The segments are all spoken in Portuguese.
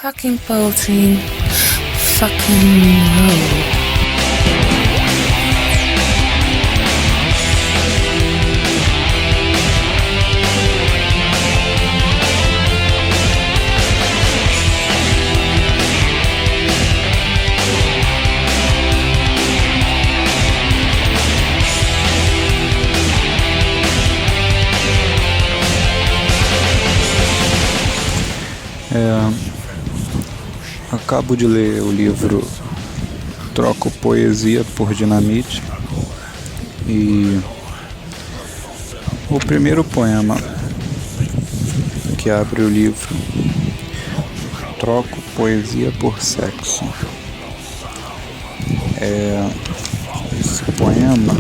Fucking poetry. Fucking no. Acabo de ler o livro Troco Poesia por Dinamite e o primeiro poema que abre o livro, Troco Poesia por Sexo. Esse poema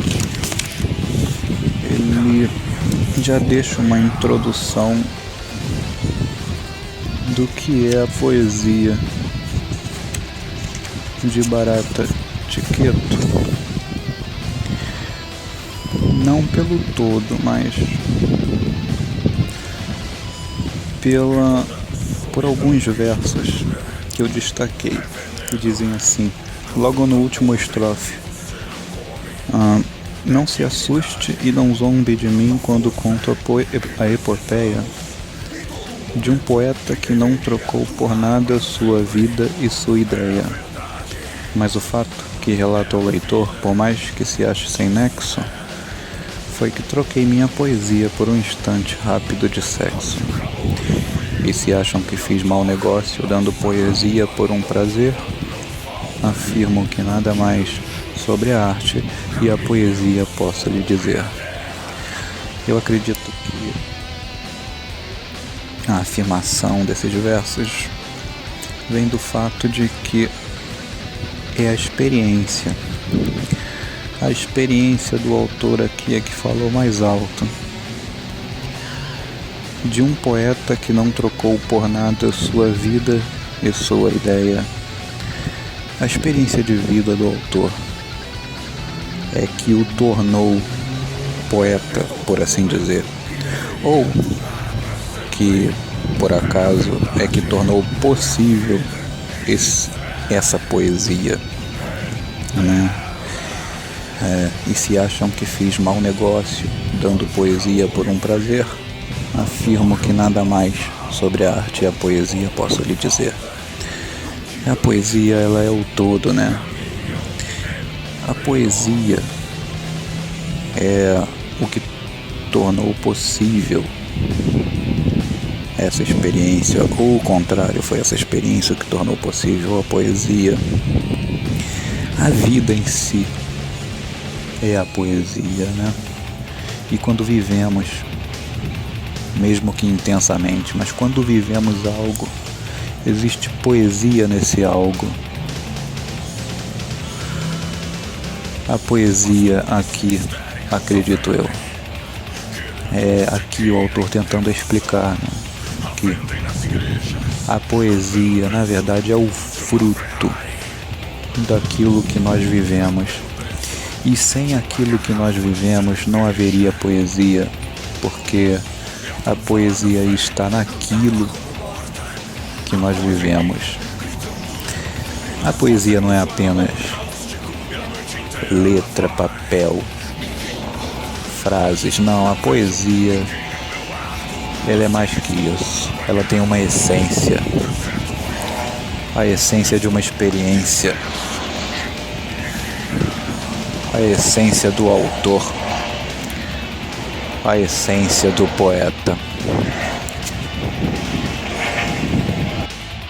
ele já deixa uma introdução do que é a poesia de Barata Tiqueto, não pelo todo, mas por alguns versos que eu destaquei, que dizem assim, logo no último estrofe: não se assuste e não zombe de mim quando conto a epopeia de um poeta que não trocou por nada sua vida e sua ideia. Mas o fato que relata o leitor, por mais que se ache sem nexo, foi que troquei minha poesia por um instante rápido de sexo. E se acham que fiz mau negócio dando poesia por um prazer, afirmo que nada mais sobre a arte e a poesia posso lhe dizer. Eu acredito que a afirmação desses versos vem do fato de que é a experiência do autor aqui é que falou mais alto, de um poeta que não trocou por nada sua vida e sua ideia. A experiência de vida do autor é que o tornou poeta, por assim dizer, ou que por acaso é que tornou possível essa poesia, né? E se acham que fiz mau negócio dando poesia por um prazer, afirmo que nada mais sobre a arte e a poesia posso lhe dizer. A poesia, ela é o todo, né? A poesia é o que tornou possível essa experiência, ou o contrário, foi essa experiência que tornou possível a poesia. A vida em si é a poesia, né? E quando vivemos, mesmo que intensamente, mas quando vivemos algo, existe poesia nesse algo. A poesia aqui, acredito eu, é aqui o autor tentando explicar, né? Que a poesia, na verdade, é o fruto daquilo que nós vivemos. E sem aquilo que nós vivemos não haveria poesia, porque a poesia está naquilo que nós vivemos. A poesia não é apenas letra, papel, frases, não. A poesia, ela é mais que isso. Ela tem uma essência, a essência de uma experiência, a essência do autor, a essência do poeta.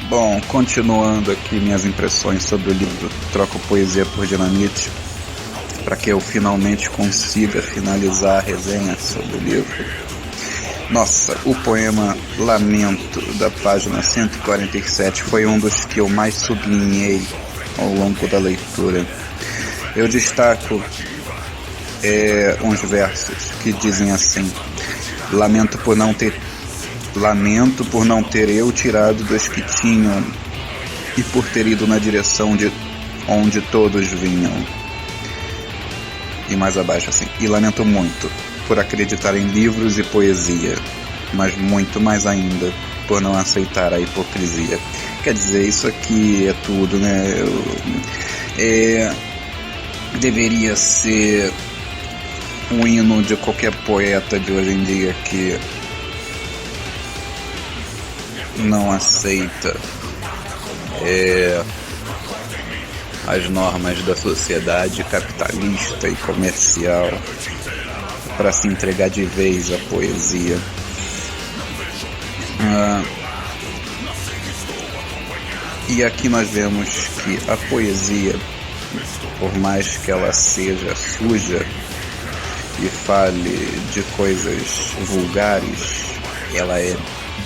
Bom, continuando aqui minhas impressões sobre o livro Troco Poesia por Dinamite, para que eu finalmente consiga finalizar a resenha sobre o livro. Nossa, o poema Lamento, da página 147, foi um dos que eu mais sublinhei ao longo da leitura. Eu destaco uns versos que dizem assim: Lamento por não ter eu tirado dos que tinham e por ter ido na direção de onde todos vinham. E mais abaixo assim: e lamento muito por acreditar em livros e poesia, mas muito mais ainda por não aceitar a hipocrisia. Quer dizer, isso aqui é tudo, né? Deveria ser um hino de qualquer poeta de hoje em dia que não aceita as normas da sociedade capitalista e comercial para se entregar de vez à poesia. E aqui nós vemos que a poesia, por mais que ela seja suja e fale de coisas vulgares, ela é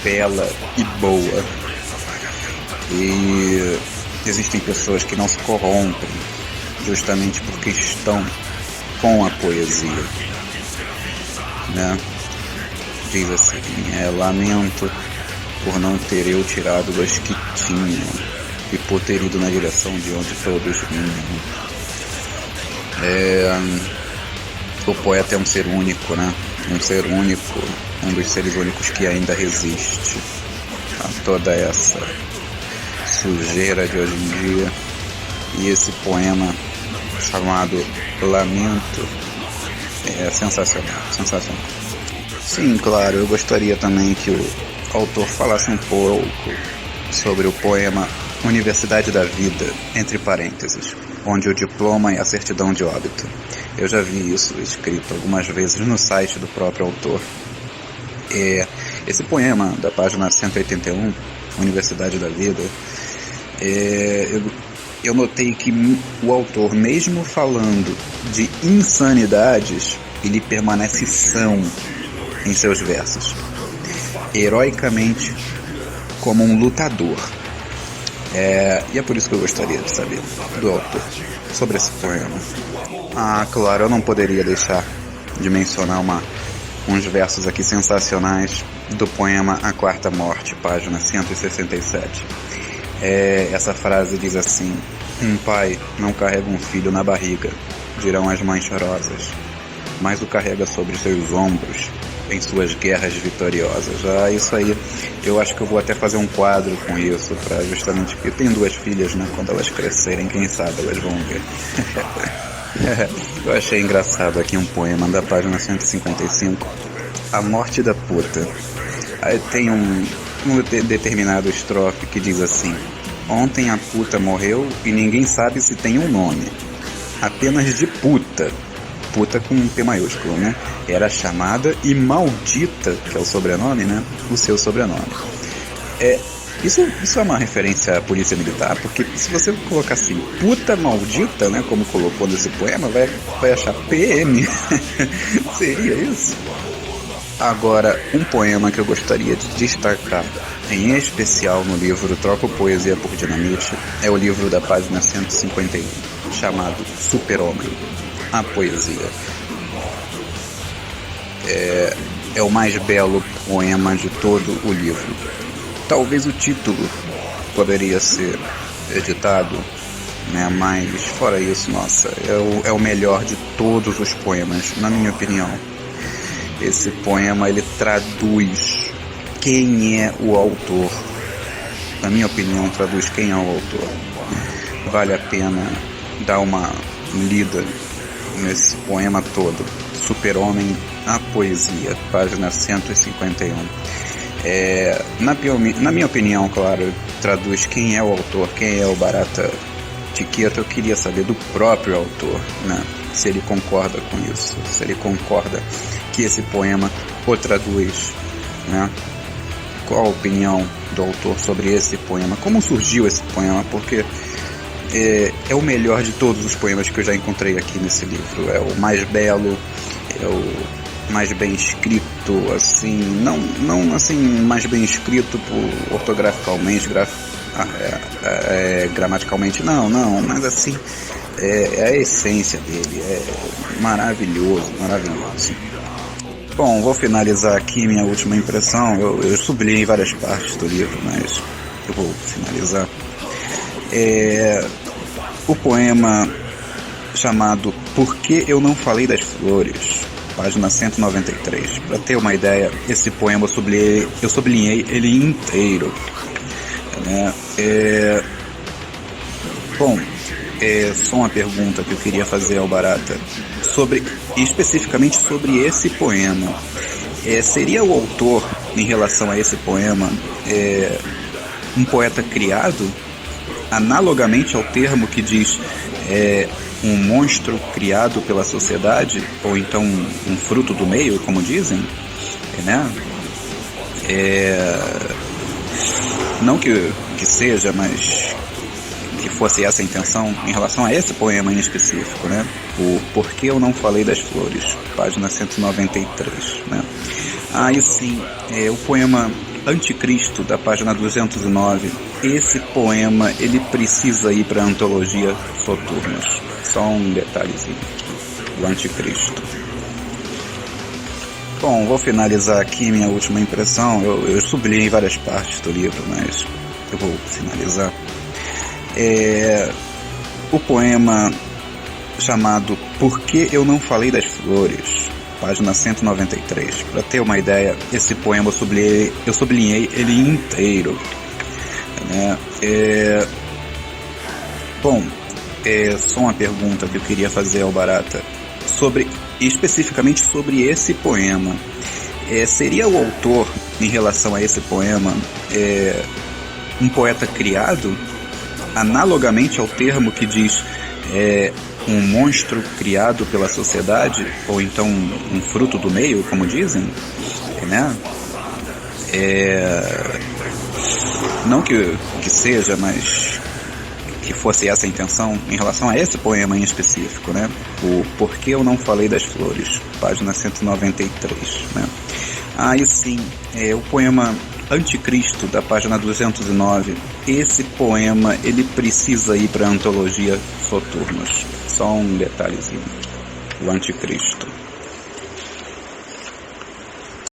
bela e boa. E existem pessoas que não se corrompem justamente porque estão com a poesia, né? Diz assim: lamento por não ter eu tirado dos que tinham e por ter ido na direção de onde todos vinham. O poeta é um ser único, né? Um ser único, um dos seres únicos que ainda resiste a toda essa sujeira de hoje em dia. E esse poema chamado Lamento é sensacional, sensacional. Sim, claro, eu gostaria também que o autor falasse um pouco sobre o poema Universidade da Vida, entre parênteses, onde o diploma é a certidão de óbito. Eu já vi isso escrito algumas vezes no site do próprio autor. Esse poema, da página 181, Universidade da Vida, eu notei que o autor, mesmo falando de insanidades, ele permanece são em seus versos, heroicamente como um lutador. E é por isso que eu gostaria de saber do autor sobre esse poema. Claro, eu não poderia deixar de mencionar uns versos aqui sensacionais do poema A Quarta Morte, página 167. Essa frase diz assim: um pai não carrega um filho na barriga, dirão as mães chorosas, mas o carrega sobre seus ombros em suas guerras vitoriosas. Isso aí, eu acho que eu vou até fazer um quadro com isso, para justamente, porque eu tenho 2 filhas, né? Quando elas crescerem, quem sabe elas vão ver. Eu achei engraçado aqui um poema da página 155, A Morte da Puta. Aí tem um determinado estrofe que diz assim: ontem a puta morreu e ninguém sabe se tem um nome, apenas de puta. Puta com um P maiúsculo, né? Era chamada e maldita, que é o sobrenome, né? O seu sobrenome. Isso é uma referência à polícia militar, porque se você colocar assim, puta maldita, né? Como colocou nesse poema, vai achar PM. Seria isso? Agora, um poema que eu gostaria de destacar, em especial no livro Troco Poesia por Dinamite, é o livro da página 151, chamado Super-Homem, a Poesia. É o mais belo poema de todo o livro. Talvez o título poderia ser editado, né? Mas fora isso, nossa, é o melhor de todos os poemas, na minha opinião. Esse poema, ele traduz quem é o autor. Na minha opinião, traduz quem é o autor. Vale a pena dar uma lida nesse poema todo. Super-Homem, a Poesia, página 151. Na minha opinião, claro, traduz quem é o autor, quem é o Barata Tiqueto. Eu queria saber do próprio autor, né? Se ele concorda com isso, se ele concorda que esse poema o traduz, né? Qual a opinião do autor sobre esse poema? Como surgiu esse poema? Porque é o melhor de todos os poemas que eu já encontrei aqui nesse livro. É o mais belo, é o mais bem escrito, assim, não assim mais bem escrito ortograficamente, gramaticalmente, não, mas assim, é a essência dele, é maravilhoso. Bom, vou finalizar aqui minha última impressão. Eu sublinhei várias partes do livro, mas eu vou finalizar. O poema chamado Por que eu não falei das flores, página 193. Para ter uma ideia, esse poema eu sublinhei ele inteiro, né? Só uma pergunta que eu queria fazer ao Barata, especificamente sobre esse poema. Seria o autor, em relação a esse poema, um poeta criado, analogamente ao termo que diz um monstro criado pela sociedade, ou então um fruto do meio, como dizem, né? Não que seja, mas que fosse essa a intenção em relação a esse poema em específico, né? O Por que eu não falei das flores, página 193, né? E sim, o poema Anticristo, da página 209, esse poema, ele precisa ir para a antologia Soturnos. Só um detalhezinho aqui, o Anticristo. Bom, vou finalizar aqui minha última impressão. Eu sublinhei várias partes do livro, mas eu vou finalizar. O poema chamado Por que eu não falei das flores, página 193. Para ter uma ideia, esse poema eu sublinhei ele inteiro, né? Só uma pergunta que eu queria fazer ao Barata, especificamente sobre esse poema. Seria o autor, em relação a esse poema, um poeta criado, analogamente ao termo que diz um monstro criado pela sociedade, ou então um fruto do meio, como dizem, né? Não que seja, mas que fosse essa a intenção em relação a esse poema em específico, né? O Por que eu não falei das flores, página 193, né? E sim, o poema Anticristo, da página 209, esse poema, ele precisa ir para a antologia Soturnos. Só um detalhezinho, o Anticristo.